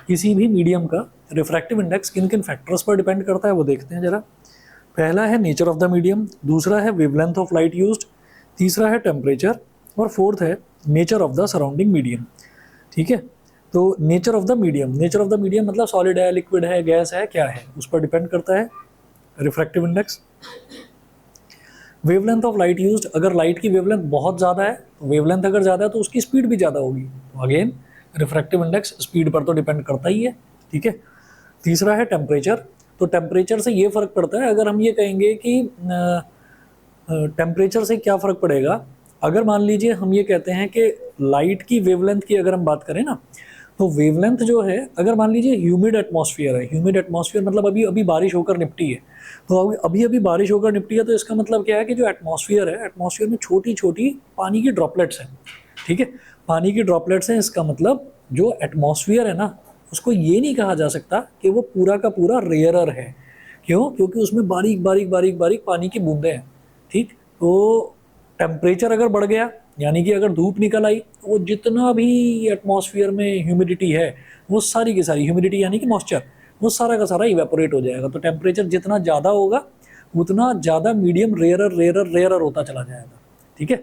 किसी भी मीडियम का रिफ्रैक्टिव इंडेक्स किन किन फैक्टर्स पर डिपेंड करता है वो देखते हैं जरा। पहला है नेचर ऑफ द मीडियम, दूसरा है वेवलेंथ ऑफ लाइट यूज्ड, तीसरा है टेम्परेचर, और फोर्थ है nature of the surrounding medium. ठीक है। तो nature of the medium, nature of the medium मतलब सॉलिड है, लिक्विड है, गैस है, क्या है, उस पर डिपेंड करता है refractive index. Wavelength of light used, अगर लाइट की वेवलेंथ बहुत ज़्यादा है, वेवलेंथ अगर ज़्यादा है तो उसकी स्पीड भी ज़्यादा होगी, तो अगेन रिफ्रैक्टिव इंडेक्स स्पीड पर तो डिपेंड करता ही है। ठीक है। तीसरा है टेम्परेचर, तो टेम्परेचर से ये फ़र्क पड़ता है, अगर हम ये कहेंगे कि टेम्परेचर से क्या फ़र्क पड़ेगा, अगर मान लीजिए हम ये कहते हैं कि लाइट की वेवलेंथ की अगर हम बात करें ना, तो वेवलेंथ जो है, अगर मान लीजिए ह्यूमिड एटमॉस्फेयर है, ह्यूमिड एटमॉस्फेयर मतलब अभी अभी बारिश होकर निपटी है, तो अभी अभी बारिश होकर निपटी है, तो इसका मतलब क्या है कि जो एटमॉस्फेयर है, एटमॉस्फेयर में छोटी छोटी पानी की ड्रॉपलेट्स हैं। ठीक है, पानी की ड्रॉपलेट्स हैं, इसका मतलब जो एटमॉस्फेयर है ना, उसको ये नहीं कहा जा सकता कि वो पूरा का पूरा रेयरर है। क्यों? क्योंकि उसमें बारीक बारीक बारीक बारीक पानी की बूंदें हैं। ठीक, तो टेम्परेचर अगर बढ़ गया, यानी कि अगर धूप निकल आई, तो वो जितना भी एटमॉस्फेयर में ह्यूमिडिटी है, वो सारी की सारी ह्यूमिडिटी यानी कि मॉइस्चर, वो सारा का सारा इवेपोरेट हो जाएगा। तो टेम्परेचर जितना ज़्यादा होगा, उतना ज़्यादा मीडियम रेयरर रेयरर रेयरर होता चला जाएगा। ठीक है,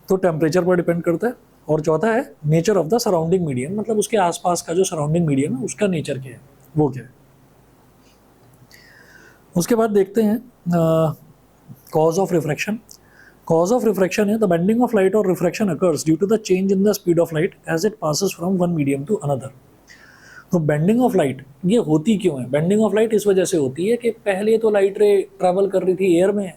तो टेम्परेचर पर डिपेंड करता है। और चौथा है nature of the surrounding medium, मतलब उसके आसपास का जो सराउंडिंग मीडियम है, उसका नेचर क्या है, वो क्या है। उसके बाद देखते हैं cause of refraction. Cause of refraction है द बेंडिंग ऑफ लाइट और refraction occurs due to the change in the speed of light as it passes from one medium to another. तो बेंडिंग ऑफ लाइट ये होती क्यों है? Bending of light इस वजह से होती है कि पहले तो लाइट रे ट्रैवल कर रही थी एयर में,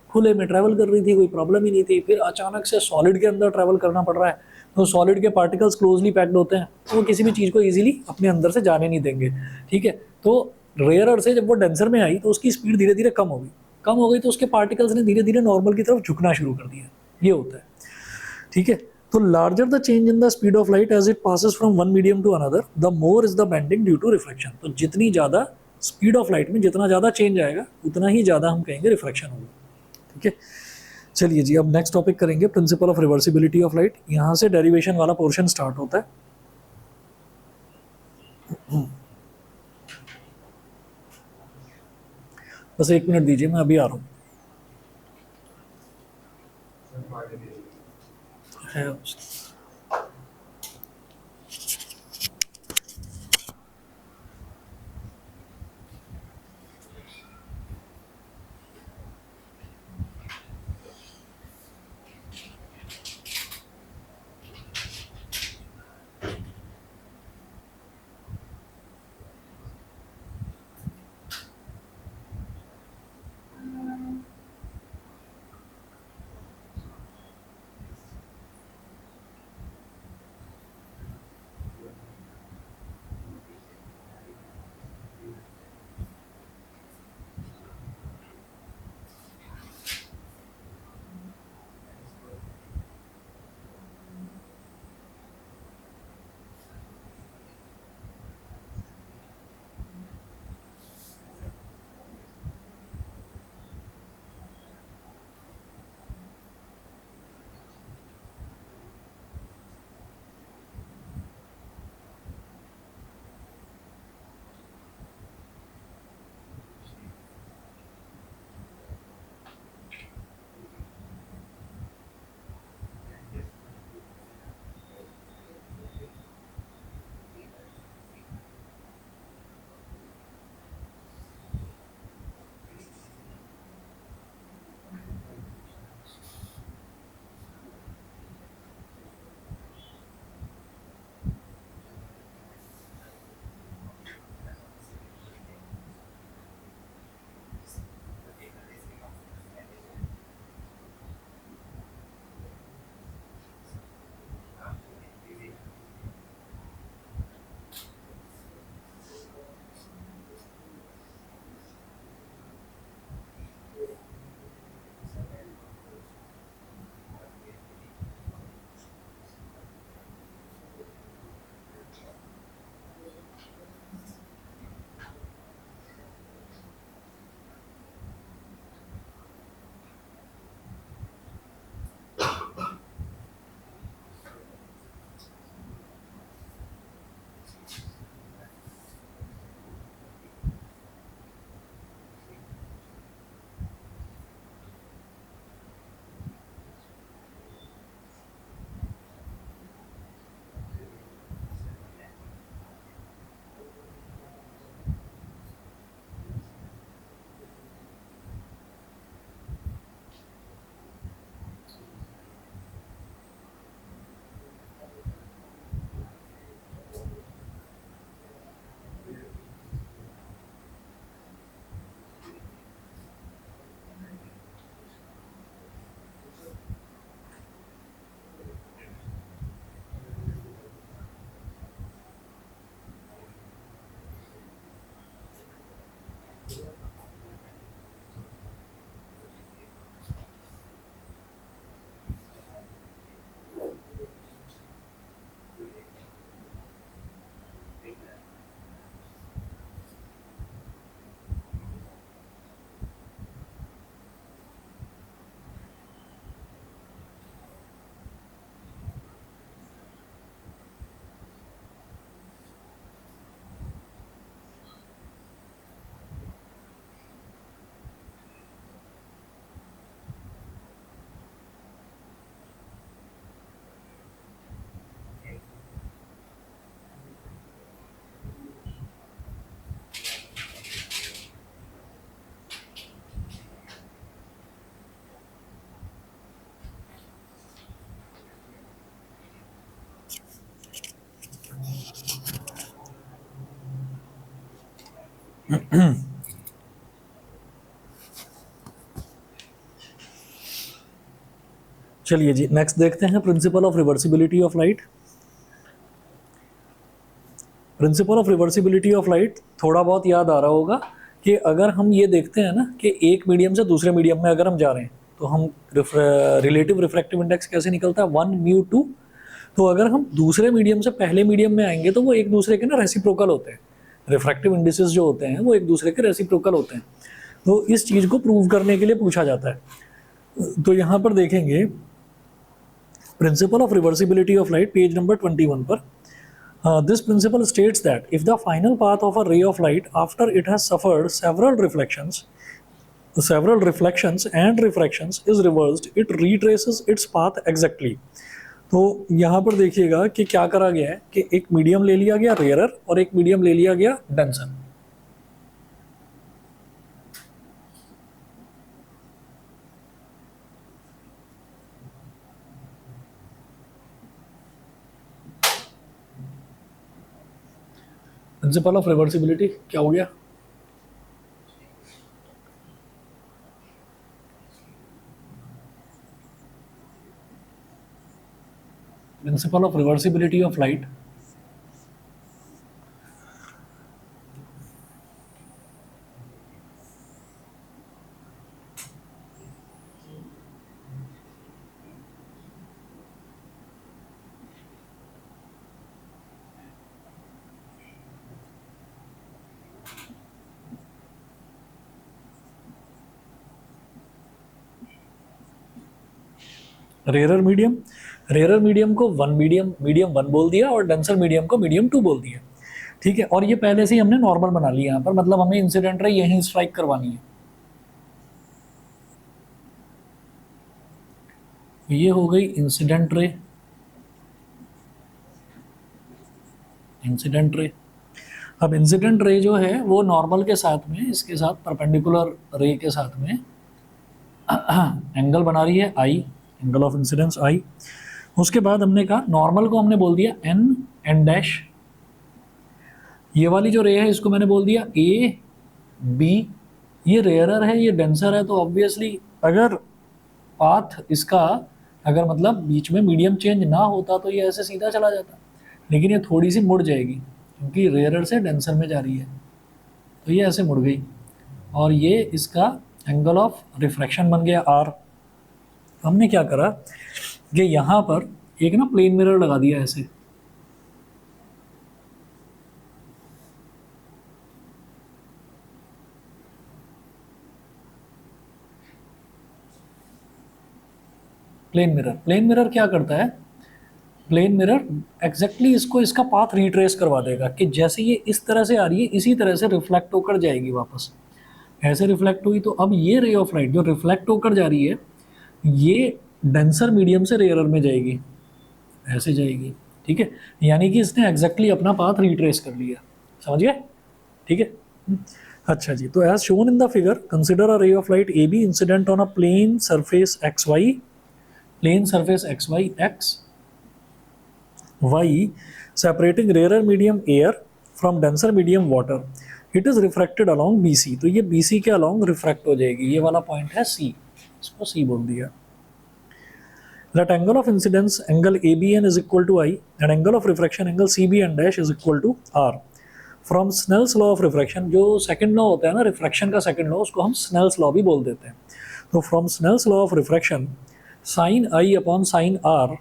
खुले में ट्रैवल कर रही थी, कोई प्रॉब्लम ही नहीं थी, फिर अचानक से सॉलिड के अंदर ट्रैवल करना पड़ रहा है, तो सॉलिड के पार्टिकल्स क्लोजली पैक्ड होते हैं, तो वो किसी भी चीज़ को इजीली अपने अंदर से जाने नहीं देंगे। ठीक है, तो रेयर से जब वो डेंसर में आई, तो उसकी स्पीड धीरे धीरे कम हो गई, कम हो गई, तो उसके पार्टिकल्स ने धीरे धीरे नॉर्मल की तरफ झुकना शुरू कर दिया, ये होता है। ठीक है, तो larger the change in the speed of light as it passes from one medium to another, the more is the bending due to refraction. तो जितनी ज़्यादा स्पीड ऑफ लाइट में जितना ज़्यादा चेंज आएगा, उतना ही ज़्यादा हम कहेंगे रिफ्रैक्शन होगा। ठीक है, चलिए जी, अब नेक्स्ट टॉपिक करेंगे principle of reversibility of light. यहाँ से डेरिवेशन वाला पोर्शन स्टार्ट होता है। बस एक मिनट दीजिए, मैं अभी आ रहा हूँ। है चलिए जी, नेक्स्ट देखते हैं principle of reversibility of light. Principle of reversibility of light थोड़ा बहुत याद आ रहा होगा कि अगर हम ये देखते हैं ना कि एक मीडियम से दूसरे मीडियम में अगर हम जा रहे हैं तो हम रिलेटिव रिफ्रैक्टिव इंडेक्स कैसे निकलता है, 1μ2। तो अगर हम दूसरे मीडियम से पहले मीडियम में आएंगे तो वो एक दूसरे के ना रेसिप्रोकल होते हैं। रिफ्रैक्टिव इंडिसेस जो होते हैं वो एक दूसरे के रेसिप्रोकल होते हैं। तो इस चीज़ को प्रूव करने के लिए पूछा जाता है। तो यहाँ पर देखेंगे principle of reversibility of light, page number 21 पर। This principle states that if the final path of a ray of light after it has suffered several reflections and refractions is reversed, it retraces its path exactly। तो यहाँ पर देखिएगा कि क्या करा गया है कि एक मीडियम ले लिया गया रेयरर और एक मीडियम ले लिया गया डेंसर। प्रिंसिपल ऑफ रिवर्सिबिलिटी क्या हो गया? Principle of reversibility of light rarer medium को मीडियम वन बोल दिया और डेंसर मीडियम को मीडियम टू बोल दिया। ठीक है, और ये पहले से ही हमने नॉर्मल बना लिया यहाँ पर, मतलब हमें इंसिडेंट रे यहीं स्ट्राइक करवानी है। ये हो गई इंसिडेंट रे। अब इंसिडेंट रे जो है वो नॉर्मल के साथ में, इसके साथ परपेंडिकुलर रे के साथ में एंगल बना रही है आई, एंगल ऑफ इंसिडेंस आई। उसके बाद हमने कहा नॉर्मल को हमने बोल दिया एन डैश। ये वाली जो रे है इसको मैंने बोल दिया ए बी। ये रेयरर है, ये डेंसर है, तो ऑब्वियसली अगर पाथ इसका अगर मतलब बीच में मीडियम चेंज ना होता तो ये ऐसे सीधा चला जाता, लेकिन ये थोड़ी सी मुड़ जाएगी क्योंकि रेयरर से डेंसर में जा रही है, तो ये ऐसे मुड़ गई और ये इसका एंगल ऑफ रिफ्रैक्शन बन गया आर। हमने क्या करा कि यहाँ पर एक ना प्लेन मिरर लगा दिया ऐसे। प्लेन मिरर क्या करता है? प्लेन मिरर एग्जैक्टली इसको इसका पाथ रिट्रेस करवा देगा कि जैसे ये इस तरह से आ रही है इसी तरह से रिफ्लेक्ट होकर जाएगी वापस। ऐसे रिफ्लेक्ट हुई तो अब ये रे ऑफ लाइट जो रिफ्लेक्ट होकर जा रही है ये डेंसर मीडियम से रेयरर में जाएगी, ऐसे जाएगी। ठीक है, यानी कि इसने एग्जैक्टली अपना पाथ रिट्रेस कर लिया। समझ गए? ठीक है। अच्छा जी, तो as shown in the figure consider a ray of light A B incident on a plane surface X Y X Y separating rarer medium air from denser medium water. It is refracted along B C. तो ये B C के along refract हो जाएगी। ये वाला point है सी, इसको सी बोल दिया। Let angle of incidence angle ABN is equal to I and angle of refraction angle CBN dash is equal to R. From Snell's law of refraction, जो सेकंड लॉ होता है ना रिफ्रैक्शन का सेकंड लॉ, उसको हम Snell's law भी बोल देते हैं। तो from Snell's law of refraction sine I upon sine r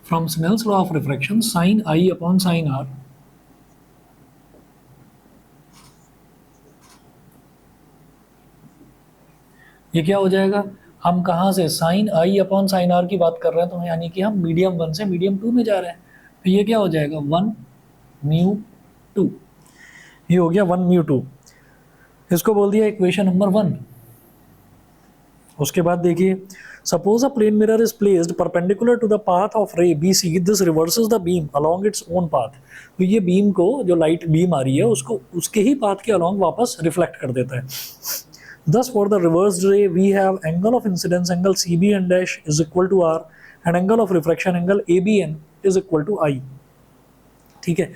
from Snell's law of refraction sin I upon sin R ये क्या हो जाएगा? हम कहाँ से साइन आई अपॉन साइन आर की बात कर रहे हैं, तो यानी कि हम मीडियम वन से मीडियम टू में जा रहे हैं। तो ये क्या हो जाएगा? 1 म्यू टू, ये हो गया 1 म्यू टू। इसको बोल दिया इक्वेशन नंबर 1। उसके बाद देखिए, suppose a plane mirror is placed perpendicular to the path of ray B C, this reverses the beam along its own path. तो ये बीम को, जो लाइट बीम आ रही है उसको उसके ही पाथ के अलोंग वापस रिफ्लेक्ट कर देता है। Thus for the reversed ray we have angle of incidence angle CBN dash is equal to R and angle of refraction angle ABN is equal to I। ठीक है,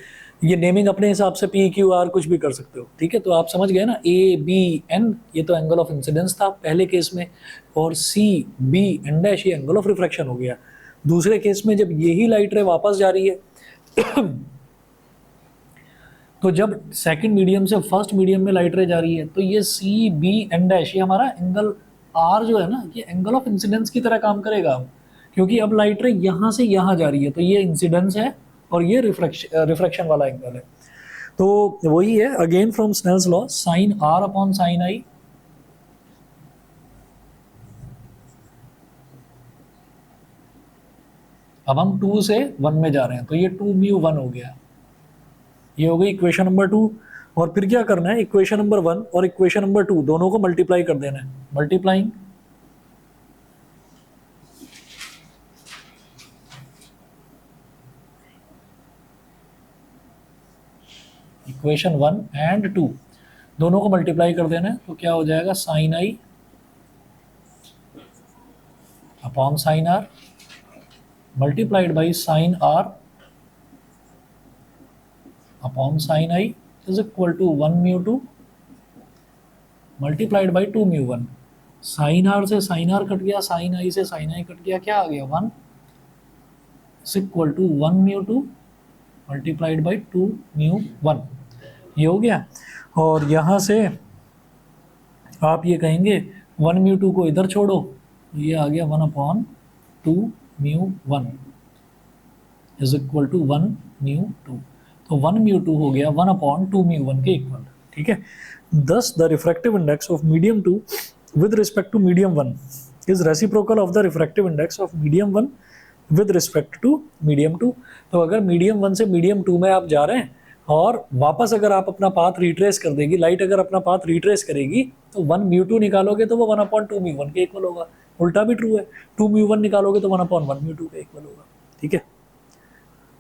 ये नेमिंग अपने हिसाब से पी क्यू आर कुछ भी कर सकते हो। ठीक है, तो आप समझ गए ना, ए बी एन ये तो एंगल ऑफ इंसिडेंस था पहले केस में, और सी बी एन डैश ये एंगल ऑफ रिफ्रैक्शन हो गया। दूसरे केस में जब यही लाइट रे वापस जा रही है तो जब सेकंड मीडियम से फर्स्ट मीडियम में लाइट रे जा रही है तो ये सी बी एन डैश ये हमारा एंगल आर जो है ना, ये एंगल ऑफ इंसिडेंस की तरह काम करेगा, क्योंकि अब लाइट रे यहाँ से यहाँ जा रही है तो ये इंसिडेंस है और ये रिफ्रैक्शन वाला एंगल है। तो वही है, again from Snell's law, sine R upon sine I अब हम 2 से 1 में जा रहे हैं तो ये 2 म्यू 1 हो गया। ये हो गई इक्वेशन नंबर 2। और फिर क्या करना है, इक्वेशन नंबर 1 और इक्वेशन नंबर 2 दोनों को मल्टीप्लाई कर देना है। मल्टीप्लाइंग इक्वेशन 1 एंड 2 दोनों को मल्टीप्लाई कर देना है, तो क्या हो जाएगा, sine I upon sine R multiplied by sine R upon sine I is equal to 1 mu 2 multiplied by 2 mu 1। Sine R से साइन आर कट गया, साइन आई से साइन आई कट गया, क्या आ गया, 1 is equal to 1 mu 2 multiplied by 2 mu 1। ये हो गया। और यहाँ से आप ये कहेंगे 1 म्यू 2 को इधर छोड़ो, ये आ गया 1 upon 2 mu 1 is equal to 1 mu 2। तो 1 म्यू 2 हो गया 1 अपॉन 2 म्यू 1 के इक्वल। ठीक है, thus the refractive index of medium 2 with respect to medium 1 is reciprocal of the refractive index of medium 1 with respect to medium 2। तो अगर medium 1 से medium 2 में आप जा रहे हैं और वापस अगर आप अपना पाथ रिट्रेस कर देगी, लाइट अगर अपना पाथ रिट्रेस करेगी तो 1 म्यू 2 निकालोगे तो वो 1 अपॉन 2 म्यू 1 के इक्वल होगा। उल्टा भी ट्रू है, 2 म्यू 1 निकालोगे तो 1 अपॉन 1 म्यू 2 के इक्वल होगा। ठीक है,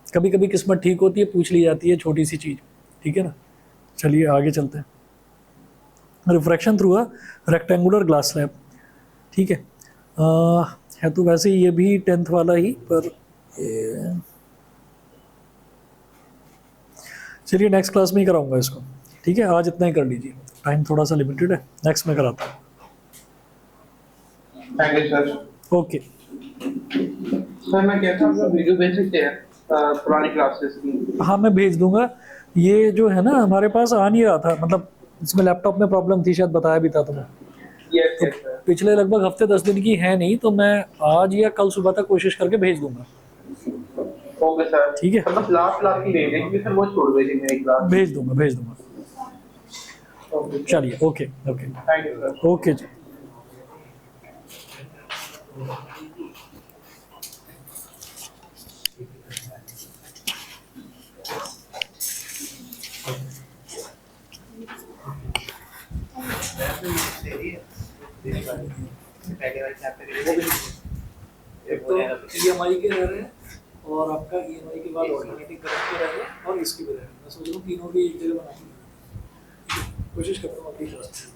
कभी कभी किस्मत ठीक होती है, पूछ ली जाती है छोटी सी चीज़। ठीक है ना, चलिए आगे चलते हैं। Refraction through a rectangular glass slab. ठीक है तो वैसे ये भी 10th वाला ही, पर चलिए नेक्स्ट क्लास में ही कराऊंगा इसको। ठीक है, आज इतना ही कर लीजिए, टाइम थोड़ा सा लिमिटेड है, नेक्स्ट में कराता हूँ। Thank you sir. Okay sir मैं कहता हूँ आप वीडियो भेज सकते हैं पुरानी क्लासेस की? हाँ मैं भेज दूंगा। ये जो है ना हमारे पास आ नहीं रहा था, मतलब इसमें लैपटॉप में प्रॉब्लम थी, शायद बताया भी था तुम्हें। यस तो यस सर। पिछले लगभग हफ्ते 10 दिन की है नहीं, तो मैं आज या कल सुबह तक कोशिश करके भेज दूंगा। ओके सर, ठीक है। बस लास्ट क्लास की भेज देंगे सर, वो छोड़ दीजिए मेरी क्लास। भेज दूंगा। ओके चलिए okay okay thank you sir. Okay जी। एक तो EMI के रह रहे हैं और आपका EMI के बाद ऑटोमेटिक करंट के रह रहे हैं और इसकी भी रह रहे हैं। मैं सोच रहा हूँ तीनों की एक जगह बनाऊंगी, कोशिश करता हूँ अपनी क्लास।